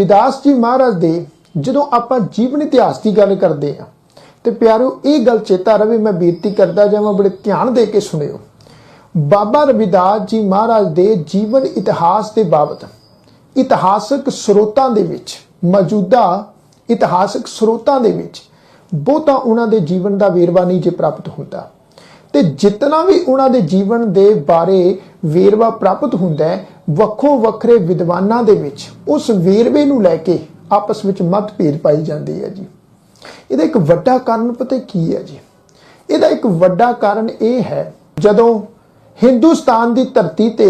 रविदास जी महाराज दे जदों आपां जीवन इतिहास की गल करते हैं तो प्यारो ये गल चेता रहे, मैं बेनती करता जावां बड़े ध्यान दे के सुनियो। बाबा रविदास जी महाराज दे जीवन इतिहास के बाबत इतिहासक स्रोतां दे विच मौजूदा इतिहासक स्रोतां दे विच बहुता उन्हां दे जीवन का वेरवा नहीं जे प्राप्त होंदा, ते जितना भी उन्हां दे जीवन दे बारे वेरवा प्राप्त हुंदा है वक्खो वखरे विद्वानां दे विच उस वेरवे नूं लैके आपस विच मतभेद पाई जांदी है जी। इहदा एक वड्डा कारण पता की है जी? इहदा एक वड्डा कारण यह है, जदों हिंदुस्तान की धरती ते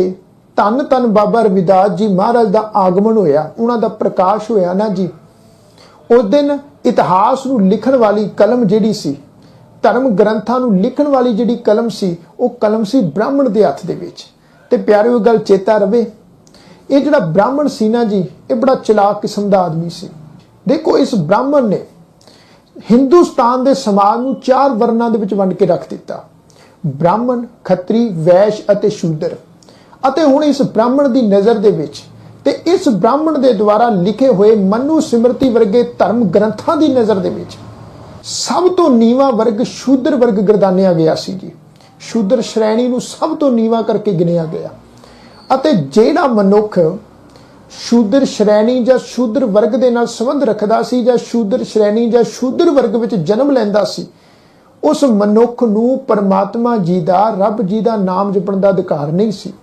धन धन बाबा रविदास जी महाराज का आगमन होया, उन्हां दा प्रकाश होया ना जी, उस दिन इतिहास नूं लिखण वाली कलम जिहड़ी सी, धर्म ग्रंथां नूं लिखण वाली जिहड़ी कलम सी, वो कलम सी ब्राह्मण दे हत्थ दे विच। ते प्यारे गल चेता रवे, ये जिहड़ा ब्राह्मण सी ना जी, ये बड़ा चलाक किस्म दा आदमी सी। देखो इस ब्राह्मण ने हिंदुस्तान दे समाज नूं 4 वर्णां दे विच वंड के रख दिता, ब्राह्मण, खत्री, वैश्य अते शूद्र। अते हुण इस ब्राह्मण दी नज़र दे विच ते इस ब्राह्मण दे द्वारा लिखे हुए मनु सिमरती वर्गे धर्म ग्रंथां दी नज़र दे विच सब तो नीवा वर्ग शूद्र वर्ग गर्दानिया गया सी जी। शूद्र श्रेणी नूं सब तो नीवा करके गिनिया गया। अते जेड़ा मनुख शूद्र श्रेणी जां शूद्र वर्ग दे नाल संबंध रखदा सी जां शूद्र श्रेणी जां शूद्र वर्ग विच जन्म लैंदा सी, उस मनुख नूं परमात्मा जी दा, रब जी दा नाम जपण दा अधिकार नहीं सी।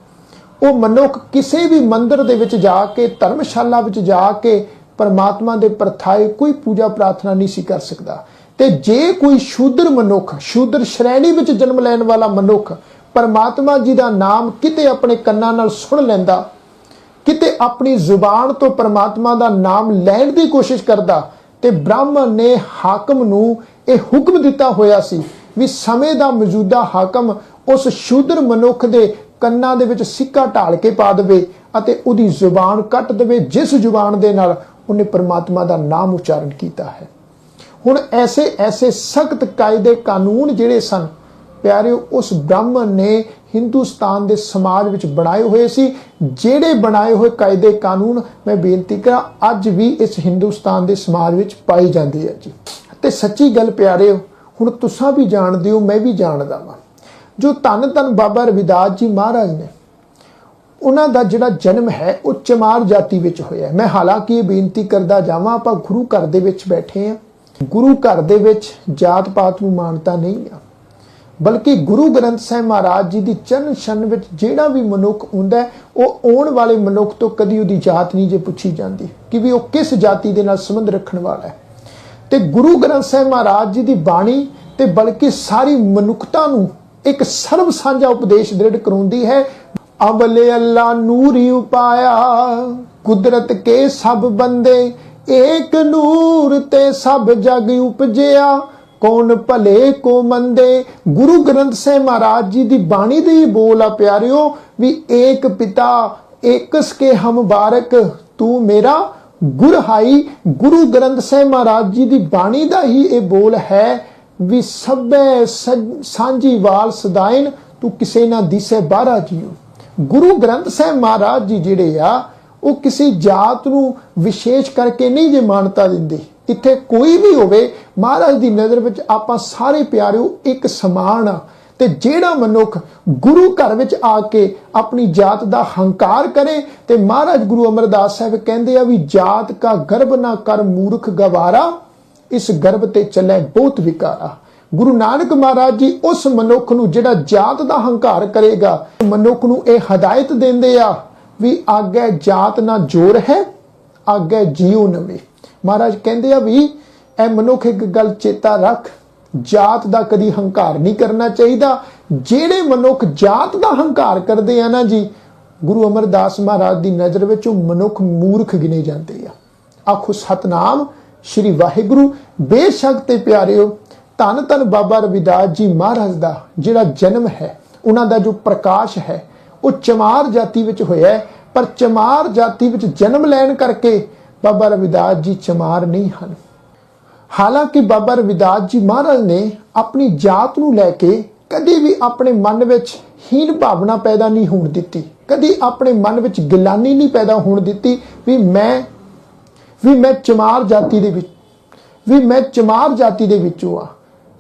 वो मनुख किसी भी मंदिर दे विच जाके, धर्मशाला विच जाके परमात्मा दे परथाए कोई पूजा प्रार्थना नहीं सी कर सकदा। ते जे कोई शूद्र मनुख, शूद्र श्रेणी विच जन्म लैण वाला मनुख परमात्मा जी दा नाम किते अपने कन्नां नाल सुन लैंदा, किते अपनी जुबान तो परमात्मा दा नाम लैण दी कोशिश करदा, ते ब्राह्मण ने हाकम नूं ये हुक्म दिता होया सी भी समय दा मौजूदा हाकम उस शूद्र मनुख दे कन्नां दे विच सिक्का ढाल के पा देवे अते उहदी जुबान कट देवे जिस जुबान दे नाल उन्हें परमात्मा दा नाम उच्चारण कीता है। हुण ऐसे ऐसे सख्त कायदे कानून जिहड़े सन प्यारे उस ब्राह्मण ने हिंदुस्तान दे समाज विच बनाए हुए सी। जिहड़े बनाए हुए कायदे कानून मैं बेनती करा अज भी इस हिंदुस्तान दे समाज विच पाई जांदे है जी। ते सच्ची गल प्यारे हुण तुसां भी जाणदे हो, मैं भी जाणदा वां, जो धन धन बाबा रविदास जी महाराज ने उन्हां दा जिहड़ा जन्म है वो चमार जाति विच होया। मैं हालांकि ये बेनती करदा जावां, आपां गुरु घर दे विच बैठे हैं, गुरु घर दे विच जात पात नूं मानता नहीं आ, बल्कि गुरु ग्रंथ साहिब महाराज जी दी चरण छन विच जिहड़ा भी मनुख हुंदा है वो आउण वाले मनुख तो कदी उहदी जात नहीं जे पुछी जांदी कि भी वो किस जाति दे नाल संबंध रखण वाला है। ते गुरु ग्रंथ साहिब महाराज जी दी बाणी ते बल्कि सारी मनुखता नूं एक सर्व साझा उपदेश दृढ़ कराउंदी है। अवले अल्लाह नूर ही उपाया, कुदरत के सब बंदे, एक नूर ते सब जग उपजिया, कौन भले को मंदे। गुरु ग्रंथ साहिब महाराज जी दी बाणी दे बोल आ प्यारियो भी एक पिता एकस के हम बारक, तू मेरा गुरहाई। गुरु ग्रंथ साहिब महाराज जी दी बाणी दा ही ये बोल है भी सबे सांझी वाल सदाइन, तू किसे ना दिसे बारा जियो। गुरु ग्रंथ साहिब महाराज जी जिहड़े आ वो किसी जात नूं विशेष करके नहीं जे मानता दिंदे। इत्थे कोई भी होवे महाराज दी नज़र विच आपां सारे प्यारिओ एक समान आ। ते जेड़ा मनुख गुरु घर विच आके अपनी जात दा हंकार करे ते महाराज गुरु अमरदास साहब कहंदे आ भी जात का गर्भ ना कर मूर्ख गवारा, इस गर्भ ते चले बहुत विकारा। गुरु नानक महाराज जी उस मनुख नूं जिहड़ा जात दा हंकार करेगा मनुख नूं ये हदायत देंदे आ भी आगे जात ना जोर है, आगे जियो नवे। महाराज कहंदे आ भी ए मनुख एक गल चेता रख, जात दा कदी हंकार नहीं करना चाहिए। जेड़े मनुख जात दा हंकार करदे आ ना जी, गुरु अमरदास महाराज दी नज़र विच मनुख मूर्ख गिने जाते आ। आखो सतनाम श्री वाहिगुरु। बेशक ते प्यारिओ धन धन बाबा रविदास जी महाराज दा जिहड़ा जन्म है, उन्हां दा जो प्रकाश है वो चमार जाति विच होया है। पर चमार जाति विच जन्म लैण करके बाबा रविदास जी चमार नहीं हन। हालांकि बाबा रविदास जी महाराज ने अपनी जात नूं लैके कदी भी अपने मन विच हीन भावना पैदा नहीं होण दित्ती, कदी अपने मन विच गिलानी नहीं पैदा होण दित्ती भी मैं ਵੀ ਮੈਂ ਚਮਾਰ ਜਾਤੀ ਦੇ ਵਿੱਚੋਂ ਆ।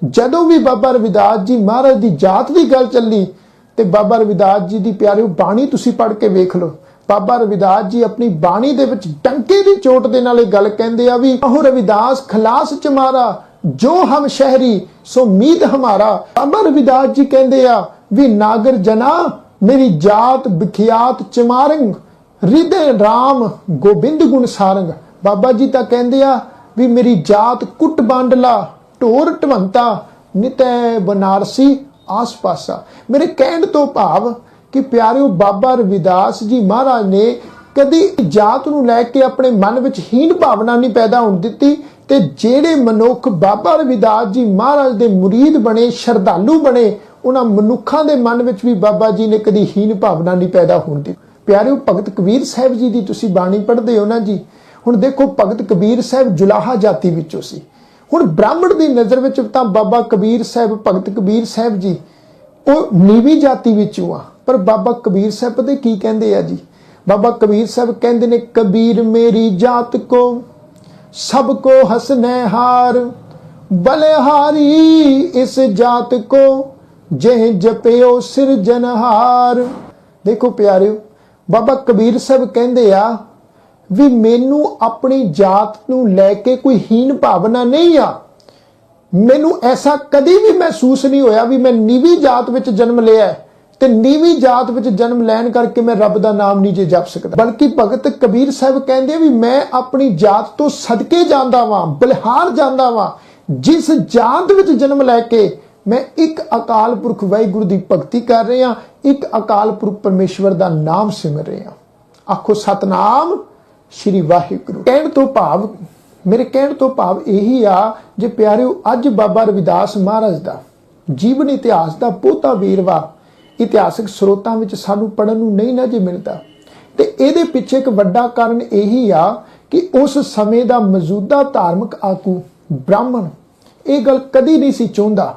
ਜਦੋਂ ਵੀ ਬਾਬਾ ਰਵਿਦਾਸ ਜੀ ਮਹਾਰਾਜ ਦੀ ਜਾਤ ਦੀ ਗੱਲ ਚੱਲੀ ਤੇ ਬਾਬਾ ਰਵਿਦਾਸ ਜੀ ਦੀ ਪਿਆਰਿਓ ਬਾਣੀ ਤੁਸੀਂ ਪੜ੍ਹ ਕੇ ਵੇਖ ਲਓ। ਬਾਬਾ ਰਵਿਦਾਸ ਜੀ ਆਪਣੀ ਬਾਣੀ ਦੇ ਵਿੱਚ ਡੰਕੇ ਦੀ ਚੋਟ ਦੇ ਨਾਲ ਇਹ ਗੱਲ ਕਹਿੰਦੇ ਆ ਵੀ ਉਹ ਰਵਿਦਾਸ ਖਲਾਸ ਚਮਾਰਾ ਜੋ ਹਮ ਸ਼ਹਿਰੀ ਸੋ ਮੀਤ ਹਮਾਰਾ। ਬਾਬਾ ਰਵਿਦਾਸ ਜੀ ਕਹਿੰਦੇ ਆ ਵੀ ਨਾਗਰ ਜਨਾ ਮੇਰੀ ਜਾਤ ਵਿਖਿਆਤ ਚਮਾਰੰਗ ਰਿਦੇ ਰਾਮ ਗੋਬਿੰਦ ਗੁਣ ਸਾਰੰਗ। ਬਾਬਾ ਜੀ ਤਾਂ ਕਹਿੰਦੇ ਆ ਵੀ ਮੇਰੀ ਜਾਤ ਕੁੱਟ ਬਾਂਡਲਾ ਢੋਰ ਢਵੰਤਾ ਨਿਤੈ ਬਨਾਰਸੀ ਆਸ ਪਾਸਾ। ਮੇਰੇ ਕਹਿਣ ਤੋਂ ਭਾਵ ਕਿ ਪਿਆਰਿਓ ਬਾਬਾ ਰਵਿਦਾਸ ਜੀ ਮਹਾਰਾਜ ਨੇ ਕਦੀ ਜਾਤ ਨੂੰ ਲੈ ਕੇ ਆਪਣੇ ਮਨ ਵਿੱਚ ਹੀਨ ਭਾਵਨਾ ਨਹੀਂ ਪੈਦਾ ਹੋਣ ਦਿੱਤੀ ਤੇ ਜਿਹੜੇ ਮਨੁੱਖ ਬਾਬਾ ਰਵਿਦਾਸ ਜੀ ਮਹਾਰਾਜ ਦੇ ਮੁਰੀਦ ਬਣੇ, ਸ਼ਰਧਾਲੂ ਬਣੇ, ਉਹਨਾਂ ਮਨੁੱਖਾਂ ਦੇ ਮਨ ਵਿੱਚ ਵੀ ਬਾਬਾ ਜੀ ਨੇ ਕਦੀ ਹੀਨ ਭਾਵਨਾ ਨਹੀਂ ਪੈਦਾ ਹੋਣ ਦਿੱਤੀ। ਪਿਆਰਿਓ ਭਗਤ ਕਬੀਰ ਸਾਹਿਬ ਜੀ ਦੀ ਤੁਸੀਂ ਬਾਣੀ ਪੜ੍ਹਦੇ ਹੋ ਨਾ ਜੀ। ਹੁਣ ਦੇਖੋ ਭਗਤ ਕਬੀਰ ਸਾਹਿਬ ਜੁਲਾਹਾ ਜਾਤੀ ਵਿੱਚੋਂ ਸੀ। ਹੁਣ ਬ੍ਰਾਹਮਣ ਦੀ ਨਜ਼ਰ ਵਿੱਚ ਤਾਂ ਬਾਬਾ ਕਬੀਰ ਸਾਹਿਬ, ਭਗਤ ਕਬੀਰ ਸਾਹਿਬ ਜੀ ਉਹ ਨੀਵੀਂ ਜਾਤੀ ਵਿੱਚੋਂ ਆ। ਪਰ ਬਾਬਾ ਕਬੀਰ ਸਾਹਿਬ ਪਤਾ ਕੀ ਕਹਿੰਦੇ ਆ ਜੀ? ਬਾਬਾ ਕਬੀਰ ਸਾਹਿਬ ਕਹਿੰਦੇ ਨੇ ਕਬੀਰ ਮੇਰੀ ਜਾਤ ਕੋ ਸਭ ਕੋ ਹਸਨੇ ਹਾਰ ਬਲਿਹਾਰੀ ਇਸ ਜਾਤ ਕੋ ਜਹ ਜਪਿਓ ਸਿਰਜਨਹਾਰ। ਦੇਖੋ ਪਿਆਰਿਓ ਬਾਬਾ ਕਬੀਰ ਸਾਹਿਬ ਕਹਿੰਦੇ ਆ ਵੀ ਮੈਨੂੰ ਆਪਣੀ ਜਾਤ ਨੂੰ ਲੈ ਕੇ ਕੋਈ ਹੀਨ ਭਾਵਨਾ ਨਹੀਂ ਆ। ਮੈਨੂੰ ਐਸਾ ਕਦੀ ਵੀ ਮਹਿਸੂਸ ਨਹੀਂ ਹੋਇਆ ਵੀ ਮੈਂ ਨੀਵੀਂ ਜਾਤ ਵਿੱਚ ਜਨਮ ਲਿਆ ਤੇ ਨੀਵੀਂ ਜਾਤ ਵਿੱਚ ਜਨਮ ਲੈਣ ਕਰਕੇ ਮੈਂ ਰੱਬ ਦਾ ਨਾਮ ਨਹੀਂ ਜੇ ਜਪ ਸਕਦਾ। ਬਲਕਿ ਭਗਤ ਕਬੀਰ ਸਾਹਿਬ ਕਹਿੰਦੇ ਵੀ ਮੈਂ ਆਪਣੀ ਜਾਤ ਤੋਂ ਸਦਕੇ ਜਾਂਦਾ ਵਾਂ, ਬਲਿਹਾਰ ਜਾਂਦਾ ਵਾਂ, ਜਿਸ ਜਾਤ ਵਿੱਚ ਜਨਮ ਲੈ ਕੇ ਮੈਂ ਇੱਕ ਅਕਾਲ ਪੁਰਖ ਵਾਹਿਗੁਰੂ ਦੀ ਭਗਤੀ ਕਰ ਰਿਹਾ, ਇੱਕ ਅਕਾਲ ਪੁਰਖ ਪਰਮੇਸ਼ਵਰ ਦਾ ਨਾਮ ਸਿਮਰ ਰਿਹਾ। ਆਖੋ ਸਤਨਾਮ ਸ਼੍ਰੀ ਵਾਹਿਗੁਰੂ। ਮੇਰੇ ਕਹਿਣ ਤੋਂ ਭਾਵ ਇਹੀ ਆ ਜੇ ਪਿਆਰਿਓ ਅੱਜ ਬਾਬਾ ਰਵਿਦਾਸ ਮਹਾਰਾਜ ਦਾ ਜੀਵਨ ਇਤਿਹਾਸ ਦਾ ਬਹੁਤਾ ਵੇਰਵਾ ਇਤਿਹਾਸਕ ਸਰੋਤਾਂ ਵਿੱਚ ਸਾਨੂੰ ਪੜ੍ਹਨ ਨੂੰ ਨਹੀਂ ਨਾ ਜੇ ਮਿਲਦਾ ਤੇ ਇਹਦੇ ਪਿੱਛੇ ਇੱਕ ਵੱਡਾ ਕਾਰਨ ਇਹੀ ਆ ਕਿ ਉਸ ਸਮੇਂ ਦਾ ਮੌਜੂਦਾ ਧਾਰਮਿਕ ਆਗੂ ਬ੍ਰਾਹਮਣ ਇਹ ਗੱਲ ਕਦੀ ਨਹੀਂ ਸੀ ਚਾਹੁੰਦਾ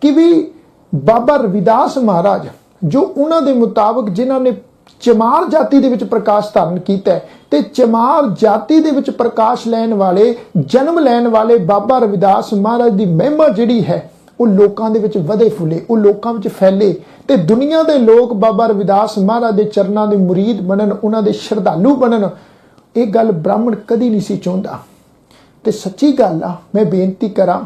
ਕਿ ਵੀ ਬਾਬਾ ਰਵਿਦਾਸ ਮਹਾਰਾਜ ਜੋ ਉਹਨਾਂ ਦੇ ਮੁਤਾਬਕ ਜਿਨ੍ਹਾਂ ਨੇ ਚਮਾਰ ਜਾਤੀ ਦੇ ਵਿੱਚ ਪ੍ਰਕਾਸ਼ ਧਾਰਨ ਕੀਤਾ ਤੇ ਚਮਾਰ ਜਾਤੀ ਦੇ ਵਿੱਚ ਪ੍ਰਕਾਸ਼ ਲੈਣ ਵਾਲੇ, ਜਨਮ ਲੈਣ ਵਾਲੇ ਬਾਬਾ ਰਵਿਦਾਸ ਮਹਾਰਾਜ ਦੀ ਮਹਿਮਾ ਜਿਹੜੀ ਹੈ ਉਹ ਲੋਕਾਂ ਦੇ ਵਿੱਚ ਵਧੇ ਫੁੱਲੇ, ਉਹ ਲੋਕਾਂ ਵਿੱਚ ਫੈਲੇ ਤੇ ਦੁਨੀਆ ਦੇ ਲੋਕ ਬਾਬਾ ਰਵਿਦਾਸ ਮਹਾਰਾਜ ਦੇ ਚਰਨਾਂ ਦੇ ਮੁਰੀਦ ਬਣਨ, ਉਹਨਾਂ ਦੇ ਸ਼ਰਧਾਲੂ ਬਣਨ। ਇਹ ਗੱਲ ਬ੍ਰਾਹਮਣ ਕਦੀ ਨਹੀਂ ਸੀ ਚਾਹੁੰਦਾ ਤੇ ਸੱਚੀ ਗੱਲ ਆ। ਮੈਂ ਬੇਨਤੀ ਕਰਾਂ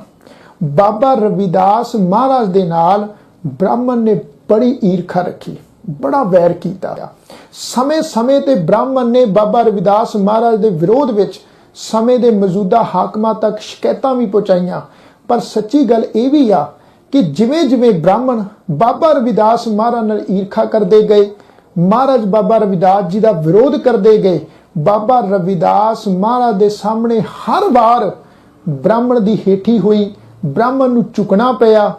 ਬਾਬਾ ਰਵਿਦਾਸ ਮਹਾਰਾਜ ਦੇ ਨਾਲ ਬ੍ਰਾਹਮਣ ਨੇ ਬੜੀ ਈਰਖਾ ਰੱਖੀ, ਬੜਾ ਵੈਰ ਕੀਤਾ। ਸਮੇਂ ਤੇ ਬ੍ਰਾਹਮਣ ਨੇ ਬਾਬਾ ਰਵਿਦਾਸ ਮਹਾਰਾਜ ਦੇ ਵਿਰੋਧ ਵਿੱਚ ਸਮੇਂ ਦੇ ਮੌਜੂਦਾ ਹਾਕਮਾਂ ਤੱਕ ਸ਼ਿਕਾਇਤਾਂ ਵੀ ਪਹੁੰਚਾਈਆਂ। ਪਰ ਸੱਚੀ ਗੱਲ ਇਹ ਵੀ ਆ ਕਿ ਜਿਵੇਂ ਬ੍ਰਾਹਮਣ ਬਾਬਾ ਰਵਿਦਾਸ ਮਹਾਰਾਜ ਨਾਲ ਈਰਖਾ ਕਰਦੇ ਗਏ, ਮਹਾਰਾਜ ਬਾਬਾ ਰਵਿਦਾਸ ਜੀ ਦਾ ਵਿਰੋਧ ਕਰਦੇ ਗਏ, ਬਾਬਾ ਰਵਿਦਾਸ ਮਹਾਰਾਜ ਦੇ ਸਾਹਮਣੇ ਹਰ ਵਾਰ ਬ੍ਰਾਹਮਣ ਦੀ ਹੇਠੀ ਹੋਈ, ਬ੍ਰਾਹਮਣ ਨੂੰ ਝੁਕਣਾ ਪਿਆ।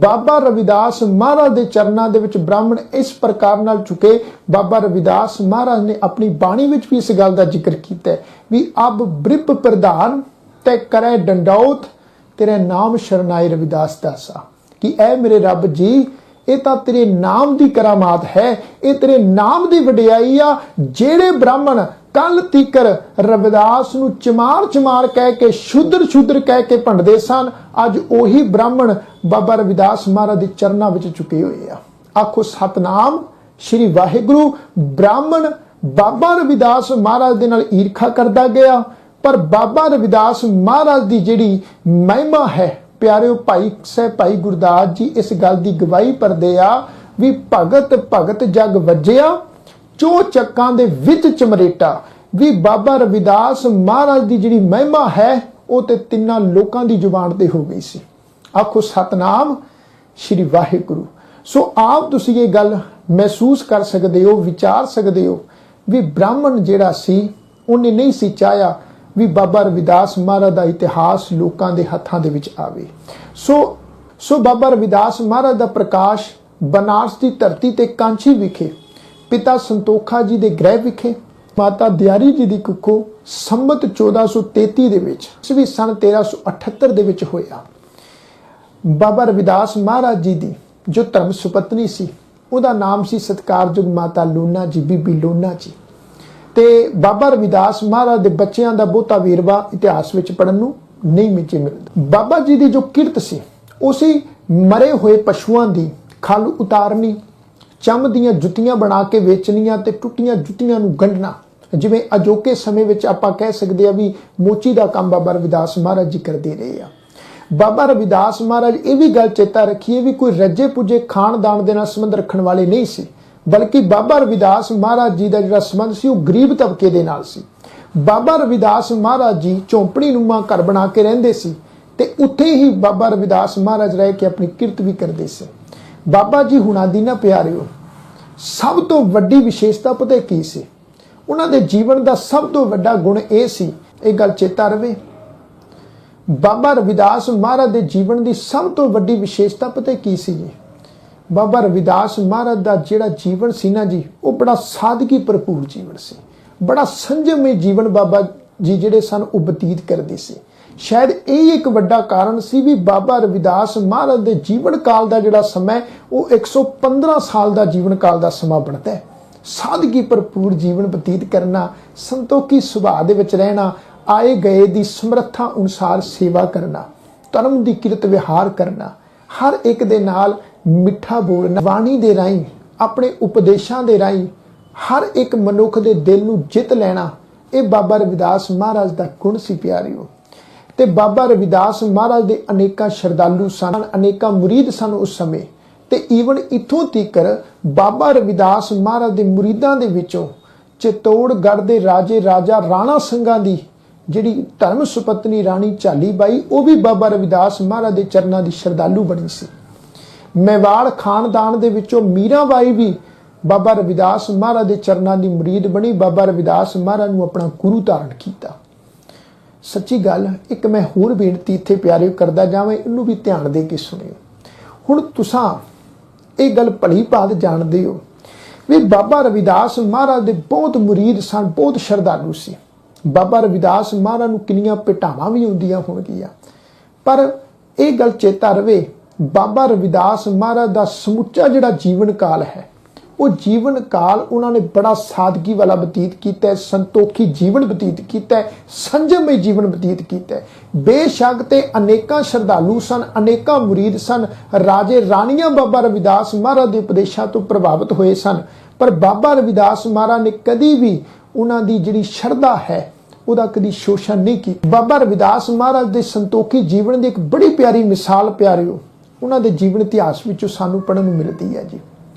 ਬਾਬਾ ਰਵਿਦਾਸ ਮਹਾਰਾਜ ਦੇ ਚਰਨਾਂ ਦੇ ਵਿੱਚ ਬ੍ਰਾਹਮਣ ਇਸ ਪ੍ਰਕਾਰ ਨਾਲ ਝੁਕੇ। ਬਾਬਾ ਰਵਿਦਾਸ ਮਹਾਰਾਜ ਨੇ ਆਪਣੀ ਬਾਣੀ ਵਿੱਚ ਵੀ ਇਸ ਗੱਲ ਦਾ ਜ਼ਿਕਰ ਕੀਤਾ ਵੀ ਅਬ ਬ੍ਰਿਪ ਪ੍ਰਧਾਨ ਤੇ ਕਰੇ ਡੰਡੌਤ ਤੇਰੇ ਨਾਮ ਸ਼ਰਨਾਏ ਰਵਿਦਾਸ ਦਾਸਾ। ਕਿ ਐ ਮੇਰੇ ਰੱਬ ਜੀ ਇਹ ਤਾਂ ਤੇਰੇ ਨਾਮ ਦੀ ਕਰਾਮਾਤ ਹੈ, ਇਹ ਤੇਰੇ ਨਾਮ ਦੀ ਵਡਿਆਈ ਆ। ਜਿਹੜੇ ਬ੍ਰਾਹਮਣ ਕੱਲ ਤੀਕਰ ਰਵਿਦਾਸ ਨੂੰ ਚਮਾਰ ਕਹਿ ਕੇ ਸ਼ੂਦਰ ਕਹਿ ਕੇ ਭੰਡਦੇ ਸਨ, ਅੱਜ ਉਹੀ ਬ੍ਰਾਹਮਣ ਬਾਬਾ ਰਵਿਦਾਸ ਮਹਾਰਾਜ ਦੇ ਚਰਨਾਂ ਵਿੱਚ ਝੁਕੇ ਹੋਏ ਆ। ਆਖੋ ਸਤਨਾਮ ਸ਼੍ਰੀ ਵਾਹਿਗੁਰੂ। ਬ੍ਰਾਹਮਣ ਬਾਬਾ ਰਵਿਦਾਸ ਮਹਾਰਾਜ ਦੇ ਨਾਲ ਈਰਖਾ ਕਰਦਾ ਗਿਆ, ਪਰ ਬਾਬਾ ਰਵਿਦਾਸ ਮਹਾਰਾਜ ਦੀ ਜਿਹੜੀ ਮਹਿਮਾ ਹੈ ਪਿਆਰਿਓ, ਭਾਈ ਗੁਰਦਾਸ ਜੀ ਇਸ ਗੱਲ ਦੀ ਗਵਾਹੀ ਭਰਦੇ ਆ ਵੀ ਭਗਤ ਜਗ ਵੱਜਿਆ ਚੋ ਚੱਕਾਂ ਦੇ ਵਿੱਚ ਚਮਰੇਟਾ। ਵੀ ਬਾਬਾ ਰਵਿਦਾਸ ਮਹਾਰਾਜ ਦੀ ਜਿਹੜੀ ਮਹਿਮਾ ਹੈ ਉਹ ਤੇ ਤਿੰਨਾਂ ਲੋਕਾਂ ਦੀ ਜ਼ੁਬਾਨ ਤੇ ਹੋ ਗਈ ਸੀ। ਆਖੋ ਸਤਨਾਮ ਸ਼੍ਰੀ ਵਾਹਿਗੁਰੂ। ਸੋ ਆਪ ਤੁਸੀਂ ਇਹ ਗੱਲ ਮਹਿਸੂਸ ਕਰ ਸਕਦੇ ਹੋ, ਵਿਚਾਰ ਸਕਦੇ ਹੋ ਵੀ ਬ੍ਰਾਹਮਣ ਜਿਹੜਾ ਸੀ ਉਹਨੇ ਨਹੀਂ ਸੀ ਚਾਹਿਆ ਵੀ ਬਾਬਾ ਰਵਿਦਾਸ ਮਹਾਰਾਜ ਦਾ ਇਤਿਹਾਸ ਲੋਕਾਂ ਦੇ ਹੱਥਾਂ ਦੇ ਵਿੱਚ ਆਵੇ। ਸੋ ਬਾਬਾ ਰਵਿਦਾਸ ਮਹਾਰਾਜ ਦਾ ਪ੍ਰਕਾਸ਼ ਬਨਾਰਸ ਦੀ ਧਰਤੀ ਤੇ ਕਾਂਚੀ ਵਿਖੇ ਪਿਤਾ ਸੰਤੋਖਾ ਜੀ ਦੇ ਗ੍ਰਹਿ ਵਿਖੇ ਮਾਤਾ ਦਿਆਰੀ ਜੀ ਦੀ ਕੁੱਖੋਂ ਸੰਮਤ 1433 ਦੇ ਵਿੱਚ ਈਸਵੀ ਸਨ 1378 ਦੇ ਵਿੱਚ ਹੋਇਆ। ਬਾਬਾ ਰਵਿਦਾਸ ਮਹਾਰਾਜ ਜੀ ਦੀ ਜੋ ਧਰਮ ਸੁਪਤਨੀ ਸੀ ਉਹਦਾ ਨਾਮ ਸੀ ਸਤਿਕਾਰਯੋਗ ਮਾਤਾ ਲੋਨਾ ਜੀ, ਬੀਬੀ ਲੋਨਾ ਜੀ। ਤੇ ਬਾਬਾ ਰਵਿਦਾਸ ਮਹਾਰਾਜ ਦੇ ਬੱਚਿਆਂ ਦਾ ਬਹੁਤਾ ਵੇਰਵਾ ਇਤਿਹਾਸ ਵਿੱਚ ਪੜਨ ਨੂੰ ਨਹੀਂ ਮਿਲਦਾ। ਬਾਬਾ ਜੀ ਦੀ ਜੋ ਕਿਰਤ ਸੀ ਉਹ ਸੀ ਮਰੇ ਹੋਏ ਪਸ਼ੂਆਂ ਦੀ ਖਲ ਉਤਾਰਨੀ, ਚੰਮ ਦੀਆਂ ਜੁੱਤੀਆਂ ਬਣਾ ਕੇ ਵੇਚਣੀਆਂ ਤੇ ਟੁੱਟੀਆਂ ਜੁੱਤੀਆਂ ਨੂੰ ਗੰਢਣਾ। ਜਿਵੇਂ ਅਜੋਕੇ ਸਮੇਂ ਵਿੱਚ ਆਪਾਂ ਕਹਿ ਸਕਦੇ ਆ ਵੀ ਮੋਚੀ ਦਾ ਕੰਮ ਬਾਬਾ ਰਵਿਦਾਸ ਮਹਾਰਾਜ ਜੀ ਕਰਦੇ ਰਹੇ ਆ। ਬਾਬਾ ਰਵਿਦਾਸ ਮਹਾਰਾਜ ਇਹ ਵੀ ਗੱਲ ਚੇਤਾ ਰੱਖੀਏ ਵੀ ਕੋਈ ਰੱਜੇ ਪੁੱਜੇ ਖਾਨਦਾਨ ਦੇ ਨਾਲ ਸੰਬੰਧ ਰੱਖਣ ਵਾਲੇ ਨਹੀਂ ਸੀ, ਬਲਕਿ ਬਾਬਾ ਰਵਿਦਾਸ ਮਹਾਰਾਜ ਜੀ ਦਾ ਜਿਹੜਾ ਸੰਬੰਧ ਸੀ ਉਹ ਗਰੀਬ ਤਬਕੇ ਦੇ ਨਾਲ ਸੀ। ਬਾਬਾ ਰਵਿਦਾਸ ਮਹਾਰਾਜ ਜੀ ਝੌਂਪੜੀ ਨੂੰਮਾ ਘਰ ਬਣਾ ਕੇ ਰਹਿੰਦੇ ਸੀ ਤੇ ਉੱਥੇ ਹੀ ਬਾਬਾ ਰਵਿਦਾਸ ਮਹਾਰਾਜ ਰਹਿ ਕੇ ਆਪਣੀ ਕਿਰਤ ਵੀ ਕਰਦੇ ਸੀ। ਬਾਬਾ ਜੀ ਹੁਣਾਂ ਦੀ ਨਾ ਪਿਆਰਿਓ ਸਭ ਤੋਂ ਵੱਡੀ ਵਿਸ਼ੇਸ਼ਤਾ ਪਤਾ ਕੀ ਸੀ? ਉਹਨਾਂ ਦੇ ਜੀਵਨ ਦਾ ਸਭ ਤੋਂ ਵੱਡਾ ਗੁਣ ਇਹ ਸੀ, ਇਹ ਗੱਲ ਚੇਤਾ ਰਵੇ, ਬਾਬਾ ਰਵਿਦਾਸ ਮਹਾਰਾਜ ਦੇ ਜੀਵਨ ਦੀ ਸਭ ਤੋਂ ਵੱਡੀ ਵਿਸ਼ੇਸ਼ਤਾ ਪਤਾ ਕੀ ਸੀ ਜੀ? ਬਾਬਾ ਰਵਿਦਾਸ ਮਹਾਰਾਜ ਦਾ ਜਿਹੜਾ ਜੀਵਨ ਸੀ ਨਾ ਜੀ, ਉਹ ਬੜਾ ਸਾਦਗੀ ਭਰਪੂਰ ਜੀਵਨ ਸੀ, ਬੜਾ ਸੰਜਮੀ ਜੀਵਨ ਬਾਬਾ ਜੀ ਜਿਹੜੇ ਸਨ ਉਹ ਬਤੀਤ ਕਰਦੇ ਸੀ। ਸ਼ਾਇਦ ਇਹ ਇੱਕ ਵੱਡਾ ਕਾਰਨ ਸੀ ਵੀ ਬਾਬਾ ਰਵਿਦਾਸ ਮਹਾਰਾਜ ਦੇ ਜੀਵਨ ਕਾਲ ਦਾ ਜਿਹੜਾ ਸਮਾਂ ਉਹ 115 ਸਾਲ ਦਾ ਜੀਵਨ ਕਾਲ ਦਾ ਸਮਾਂ ਬਣਦਾ ਹੈ। ਸਾਦਗੀ ਭਰਪੂਰ ਜੀਵਨ ਬਤੀਤ ਕਰਨਾ, ਸੰਤੋਖੀ ਸੁਭਾਅ ਦੇ ਵਿੱਚ ਰਹਿਣਾ, ਆਏ ਗਏ ਦੀ ਸਮਰੱਥਾ ਅਨੁਸਾਰ ਸੇਵਾ ਕਰਨਾ, ਧਰਮ ਦੀ ਕਿਰਤ ਵਿਹਾਰ ਕਰਨਾ, ਹਰ ਇੱਕ ਦੇ ਨਾਲ ਮਿੱਠਾ ਬੋਲਣਾ, ਬਾਣੀ ਦੇ ਰਾਹੀਂ ਆਪਣੇ ਉਪਦੇਸ਼ਾਂ ਦੇ ਰਾਹੀਂ ਹਰ ਇੱਕ ਮਨੁੱਖ ਦੇ ਦਿਲ ਨੂੰ ਜਿੱਤ ਲੈਣਾ, ਇਹ ਬਾਬਾ ਰਵਿਦਾਸ ਮਹਾਰਾਜ ਦਾ ਗੁਣ ਸੀ ਪਿਆਰਿਓ। ਤੇ ਬਾਬਾ ਰਵਿਦਾਸ ਮਹਾਰਾਜ ਦੇ ਅਨੇਕਾਂ ਸ਼ਰਧਾਲੂ ਸਨ, ਅਨੇਕਾਂ ਮੁਰੀਦ ਸਨ ਉਸ ਸਮੇਂ। ਤੇ ਈਵਨ ਇੱਥੋਂ ਤੀਕਰ ਬਾਬਾ ਰਵਿਦਾਸ ਮਹਾਰਾਜ ਦੇ ਮੁਰੀਦਾਂ ਦੇ ਵਿੱਚੋਂ ਚਿਤੌੜਗੜ੍ਹ ਦੇ ਰਾਜੇ ਰਾਜਾ ਰਾਣਾ ਸਿੰਘਾਂ ਦੀ ਜਿਹੜੀ ਧਰਮ ਸੁਪਤਨੀ ਰਾਣੀ ਝਾਲੀ ਬਾਈ, ਉਹ ਵੀ ਬਾਬਾ ਰਵਿਦਾਸ ਮਹਾਰਾਜ ਦੇ ਚਰਨਾਂ ਦੀ ਸ਼ਰਧਾਲੂ ਬਣੀ ਸੀ। ਮੇਵਾੜ ਖਾਨਦਾਨ ਦੇ ਵਿੱਚੋਂ ਮੀਰਾਬਾਈ ਵੀ ਬਾਬਾ ਰਵਿਦਾਸ ਮਹਾਰਾਜ ਦੇ ਚਰਨਾਂ ਦੀ ਮੁਰੀਦ ਬਣੀ, ਬਾਬਾ ਰਵਿਦਾਸ ਮਹਾਰਾਜ ਨੂੰ ਆਪਣਾ ਗੁਰੂ ਧਾਰਨ ਕੀਤਾ। ਸੱਚੀ ਗੱਲ, ਇੱਕ ਮੈਂ ਹੋਰ ਬੇਨਤੀ ਇੱਥੇ ਪਿਆਰਿਓ ਕਰਦਾ ਜਾਵਾਂ, ਇਹਨੂੰ ਵੀ ਧਿਆਨ ਦੇ ਕੇ ਸੁਣਿਓ। ਹੁਣ ਤੁਸੀਂ ਇਹ ਗੱਲ ਭਲੀ ਭਾਂਤ ਜਾਣਦੇ ਹੋ ਵੀ ਬਾਬਾ ਰਵਿਦਾਸ ਮਹਾਰਾਜ ਦੇ ਬਹੁਤ ਮੁਰੀਦ ਸਨ, ਬਹੁਤ ਸ਼ਰਧਾਲੂ ਸੀ। ਬਾਬਾ ਰਵਿਦਾਸ ਮਹਾਰਾਜ ਨੂੰ ਕਿੰਨੀਆਂ ਭੇਟਾਵਾਂ ਵੀ ਹੁੰਦੀਆਂ ਹੋਣਗੀਆਂ, ਪਰ ਇਹ ਗੱਲ ਚੇਤਾ ਰਵੇ ਬਾਬਾ ਰਵਿਦਾਸ ਮਹਾਰਾਜ ਦਾ ਸਮੁੱਚਾ ਜਿਹੜਾ ਜੀਵਨ ਕਾਲ ਹੈ, ਉਹ ਜੀਵਨ ਕਾਲ ਉਹਨਾਂ ਨੇ ਬੜਾ ਸਾਦਗੀ ਵਾਲਾ ਬਤੀਤ ਕੀਤਾ ਹੈ, ਸੰਤੋਖੀ ਜੀਵਨ ਬਤੀਤ ਕੀਤਾ ਹੈ, ਸੰਜਮਈ ਜੀਵਨ ਬਤੀਤ ਕੀਤਾ ਹੈ। ਬੇਸ਼ੱਕ ਤੇ ਅਨੇਕਾਂ ਸ਼ਰਧਾਲੂ ਸਨ, ਅਨੇਕਾਂ ਮੁਰੀਦ ਸਨ, ਰਾਜੇ ਰਾਣੀਆਂ ਬਾਬਾ ਰਵਿਦਾਸ ਮਹਾਰਾਜ ਦੇ ਉਪਦੇਸ਼ਾਂ ਤੋਂ ਪ੍ਰਭਾਵਿਤ ਹੋਏ ਸਨ, ਪਰ ਬਾਬਾ ਰਵਿਦਾਸ ਮਹਾਰਾਜ ਨੇ ਕਦੀ ਵੀ ਉਹਨਾਂ ਦੀ ਜਿਹੜੀ ਸ਼ਰਧਾ ਹੈ ਉਹਦਾ ਕਦੀ ਸ਼ੋਸ਼ਣ ਨਹੀਂ ਕੀਤਾ। ਬਾਬਾ ਰਵਿਦਾਸ ਮਹਾਰਾਜ ਦੇ ਸੰਤੋਖੀ ਜੀਵਨ ਦੀ ਇੱਕ ਬੜੀ ਪਿਆਰੀ ਮਿਸਾਲ ਪਿਆਰਿਓ ਉਹਨਾਂ ਦੇ ਜੀਵਨ ਇਤਿਹਾਸ ਵਿੱਚੋਂ ਸਾਨੂੰ ਪੜ੍ਹਨ ਨੂੰ ਮਿਲਦੀ ਹੈ ਜੀ।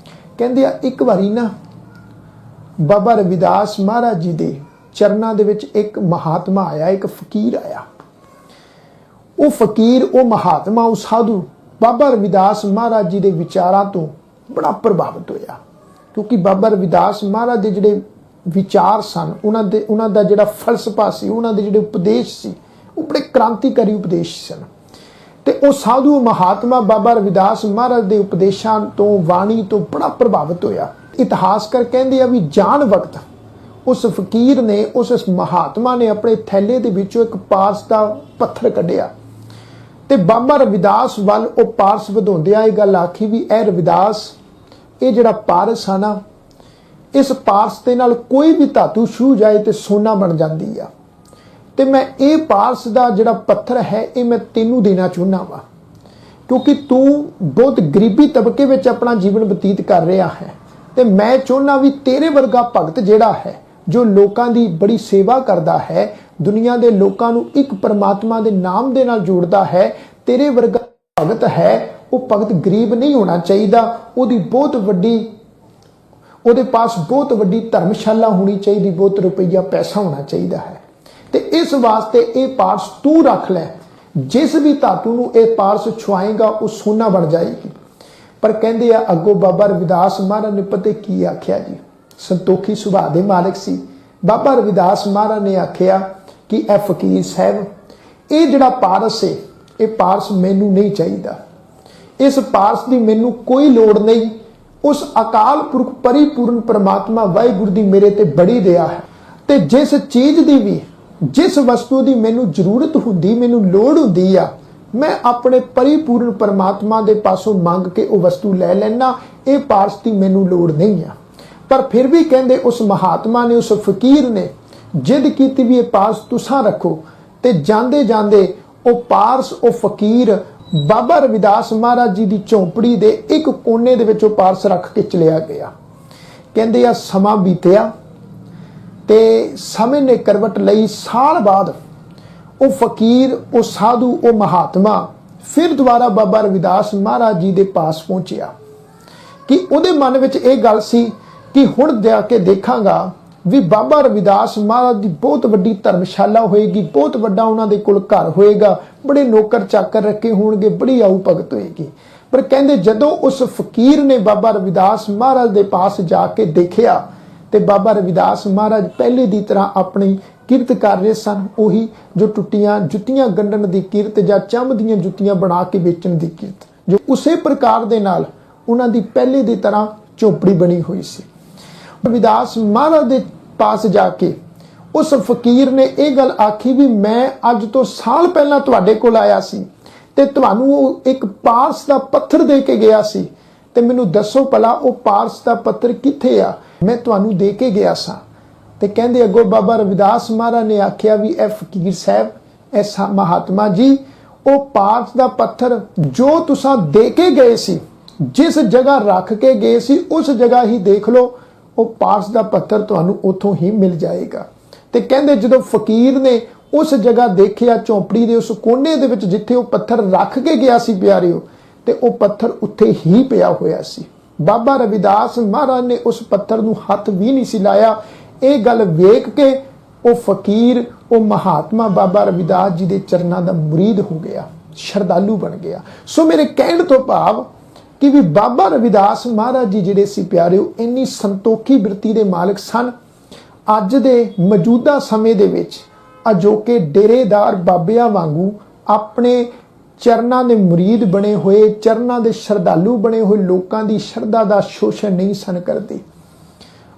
ਕਹਿੰਦੇ ਆ ਇੱਕ ਵਾਰੀ ਨਾ ਬਾਬਾ ਰਵਿਦਾਸ ਮਹਾਰਾਜ ਜੀ ਦੇ ਚਰਨਾਂ ਦੇ ਵਿੱਚ ਇੱਕ ਮਹਾਤਮਾ ਆਇਆ, ਇੱਕ ਫਕੀਰ ਆਇਆ। ਉਹ ਫਕੀਰ, ਉਹ ਮਹਾਤਮਾ, ਉਹ ਸਾਧੂ ਬਾਬਾ ਰਵਿਦਾਸ ਮਹਾਰਾਜ ਜੀ ਦੇ ਵਿਚਾਰਾਂ ਤੋਂ ਬੜਾ ਪ੍ਰਭਾਵਿਤ ਹੋਇਆ, ਕਿਉਂਕਿ ਬਾਬਾ ਰਵਿਦਾਸ ਮਹਾਰਾਜ ਦੇ ਜਿਹੜੇ ਵਿਚਾਰ ਸਨ, ਉਹਨਾਂ ਦਾ ਜਿਹੜਾ ਫਲਸਫਾ ਸੀ, ਉਹਨਾਂ ਦੇ ਜਿਹੜੇ ਉਪਦੇਸ਼ ਸੀ, ਉਹ ਬੜੇ ਕ੍ਰਾਂਤੀਕਾਰੀ ਉਪਦੇਸ਼ ਸਨ। ਤੇ ਉਹ ਸਾਧੂ ਮਹਾਤਮਾ ਬਾਬਾ ਰਵਿਦਾਸ ਮਹਾਰਾਜ ਦੇ ਉਪਦੇਸ਼ਾਂ ਤੋਂ, ਬਾਣੀ ਤੋਂ ਬੜਾ ਪ੍ਰਭਾਵਿਤ ਹੋਇਆ। ਇਤਿਹਾਸਕਾਰ ਕਹਿੰਦੇ ਆ ਵੀ ਜਾਣ ਵਕਤ ਉਸ ਫਕੀਰ ਨੇ, ਉਸ ਮਹਾਤਮਾ ਨੇ ਆਪਣੇ ਥੈਲੇ ਦੇ ਵਿੱਚੋਂ ਇੱਕ ਪਾਰਸ ਦਾ ਪੱਥਰ ਕੱਢਿਆ ਤੇ ਬਾਬਾ ਰਵਿਦਾਸ ਵੱਲ ਉਹ ਪਾਰਸ ਵਧਾਉਂਦਿਆਂ ਇਹ ਗੱਲ ਆਖੀ ਵੀ ਇਹ ਰਵਿਦਾਸ, ਇਹ ਜਿਹੜਾ ਪਾਰਸ ਆ ਨਾ, ਇਸ ਪਾਰਸ ਦੇ ਨਾਲ ਕੋਈ ਵੀ ਧਾਤੂ ਛੂ ਜਾਏ ਤੇ ਸੋਨਾ ਬਣ ਜਾਂਦੀ ਆ, ਤੇ ਮੈਂ ਇਹ ਪਾਰਸ ਦਾ ਜਿਹੜਾ ਪੱਥਰ ਹੈ ਇਹ ਮੈਂ ਤੈਨੂੰ ਦੇਣਾ ਚਾਹੁੰਦਾ ਵਾ, ਕਿਉਂਕਿ ਤੂੰ ਬਹੁਤ ਗਰੀਬੀ ਤਬਕੇ ਵਿੱਚ ਆਪਣਾ ਜੀਵਨ ਬਤੀਤ ਕਰ ਰਿਹਾ ਹੈ, ਤੇ ਮੈਂ ਚਾਹੁੰਦਾ ਵੀ ਤੇਰੇ ਵਰਗਾ ਭਗਤ ਜਿਹੜਾ ਹੈ, ਜੋ ਲੋਕਾਂ ਦੀ ਬੜੀ ਸੇਵਾ ਕਰਦਾ ਹੈ, ਦੁਨੀਆ ਦੇ ਲੋਕਾਂ ਨੂੰ ਇੱਕ ਪਰਮਾਤਮਾ ਦੇ ਨਾਮ ਦੇ ਨਾਲ ਜੋੜਦਾ ਹੈ, ਤੇਰੇ ਵਰਗਾ ਭਗਤ ਹੈ, ਉਹ ਭਗਤ ਗਰੀਬ ਨਹੀਂ ਹੋਣਾ ਚਾਹੀਦਾ, ਉਹਦੇ ਪਾਸ ਬਹੁਤ ਵੱਡੀ ਧਰਮਸ਼ਾਲਾ ਹੋਣੀ ਚਾਹੀਦੀ, ਬਹੁਤ ਰੁਪਈਆ ਪੈਸਾ ਹੋਣਾ ਚਾਹੀਦਾ ਹੈ, ਤੇ ਇਸ ਵਾਸਤੇ ਇਹ ਪਾਰਸ ਤੂੰ ਰੱਖ ਲੈ, ਜਿਸ ਵੀ ਧਾਤੂ ਨੂੰ ਇਹ ਪਾਰਸ ਛੁਆਏਗਾ ਉਹ ਸੋਨਾ ਬਣ ਜਾਏਗੀ। ਪਰ ਕਹਿੰਦੇ ਆ ਅੱਗੋਂ ਬਾਬਾ ਰਵਿਦਾਸ ਮਹਾਰਾਜ ਨੇ ਪਤਾ ਕੀ ਆਖਿਆ ਜੀ, ਸੰਤੋਖੀ ਸੁਭਾਅ ਦੇ ਮਾਲਕ ਸੀ। ਬਾਬਾ ਰਵਿਦਾਸ ਮਹਾਰਾਜ ਨੇ ਆਖਿਆ ਕਿ ਇਹ ਫਕੀਰ ਸਾਹਿਬ, ਇਹ ਜਿਹੜਾ ਪਾਰਸ ਹੈ, ਇਹ ਪਾਰਸ ਮੈਨੂੰ ਨਹੀਂ ਚਾਹੀਦਾ, ਇਸ ਪਾਰਸ ਦੀ ਮੈਨੂੰ ਕੋਈ ਲੋੜ ਨਹੀਂ, ਉਸ ਅਕਾਲ ਪੁਰਖ ਪਰਿਪੂਰਨ ਪਰਮਾਤਮਾ ਵਾਹਿਗੁਰੂ ਦੀ ਮੇਰੇ ਤੇ ਬੜੀ ਦਇਆ ਹੈ, ਤੇ ਜਿਸ ਚੀਜ਼ ਦੀ ਵੀ, ਜਿਸ ਵਸਤੂ ਦੀ ਮੈਨੂੰ ਜ਼ਰੂਰਤ ਹੁੰਦੀ, ਮੈਨੂੰ ਲੋੜ ਹੁੰਦੀ ਆ, ਮੈਂ ਆਪਣੇ ਪਰਿਪੂਰਨ ਪਰਮਾਤਮਾ ਦੇ ਪਾਸੋਂ ਮੰਗ ਕੇ ਉਹ ਵਸਤੂ ਲੈ ਲੈਣਾ, ਇਹ ਪਾਰਸ ਦੀ ਮੈਨੂੰ ਲੋੜ ਨਹੀਂ ਆ। पर फिर भी कहते उस महात्मा ने, उस फकीर ने जिद की भी ये पास तुसां रखो, ते जांदे जांदे वो पारस, वो फकीर बाबा रविदास महाराज जी की झोंपड़ी के एक कोने दे विच वो पारस रख के चलिया गया। कहते आ समा बीतिया ते समय ने करवट लई। साल बाद वो फकीर, वो साधु, वो महात्मा फिर दोबारा बाबा रविदास महाराज जी के पास पहुंचया कि उहदे मन विच ये गल सी कि हुण जाके देखांगा भी बाबा रविदास महाराज की बहुत वड्डी धर्मशाला होएगी, बहुत वड्डा उन्हां दे कोल घर होएगा, बड़े नौकर चाकर रखे होणगे, बड़ी आऊ भगत होएगी। पर कहंदे जदों उस फकीर ने बाबा रविदास महाराज के पास जाके देखिया ते बाबा रविदास महाराज पहले की तरह अपनी किरत कर रहे सन। उही जो टुटियां जुत्तियां गंढण की किरत जां चंम दीयां जुत्तियां बना के बेचण की किरत, जो उसे प्रकार दे नाल उन्हां दी पहले की तरह झोपड़ी बनी हुई सी। रविदास महाराज के पास जाके उस फकीर ने यह गल आखी भी मैं अज तो साल पहला तुहाडे कोल आया सी ते तुहानू एक पारस का पत्थर दे के गया सी, ते मैनू दसो भला वो पारस का पत्थर कित्थे आ, मैं तुहानू दे के गया सा। ते कहंदे अगो बाबा रविदास महाराज ने आख्या भी ए फकीर साहब, ऐसा महात्मा जी, वो पारस का पत्थर जो तुसां दे के गए सी, जिस जगह रख के गए सी उस जगह ही देख लो, वो पारस का पत्थर तुहानू उथों ही मिल जाएगा। ते कहंदे जदों फकीर ने उस जगह देखिया झोंपड़ी दे उस कोने दे विच जिथे वो पत्थर रख के गया सी प्यारिओ, ते वो पत्थर उत्थे ही पिया होया सी। बाबा रविदास महाराज ने उस पत्थर नू हथ भी नहीं सी लाया। ये गल वेख के वो फकीर, वो महात्मा बाबा रविदास जी के चरणों का मुरीद हो गया, श्रद्धालु बन गया। सो मेरे कहण तो भाव कि भी बाबा रविदास महाराज जी जिहड़े सी प्यारिओ इन्नी संतोखी बिरती दे मालिक सन। अज दे मौजूदा समय दे विच अजोके डेरेदार बाबियां वांगू अपने चरणों के मुरीद बने हुए, चरणों के श्रद्धालु बने हुए लोगों की श्रद्धा का शोषण नहीं सन करते,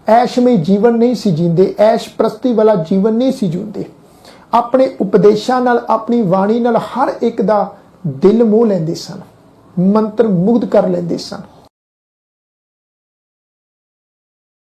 ऐशमय जीवन नहीं सी जींदे, ऐश प्रस्ती वाला जीवन नहीं सी जींदे। अपने उपदेशों नाल, अपनी वाणी नाल हर एक दा दिल मोह लैंदे सन, मंत्र मुग्ध कर लेंदे सन।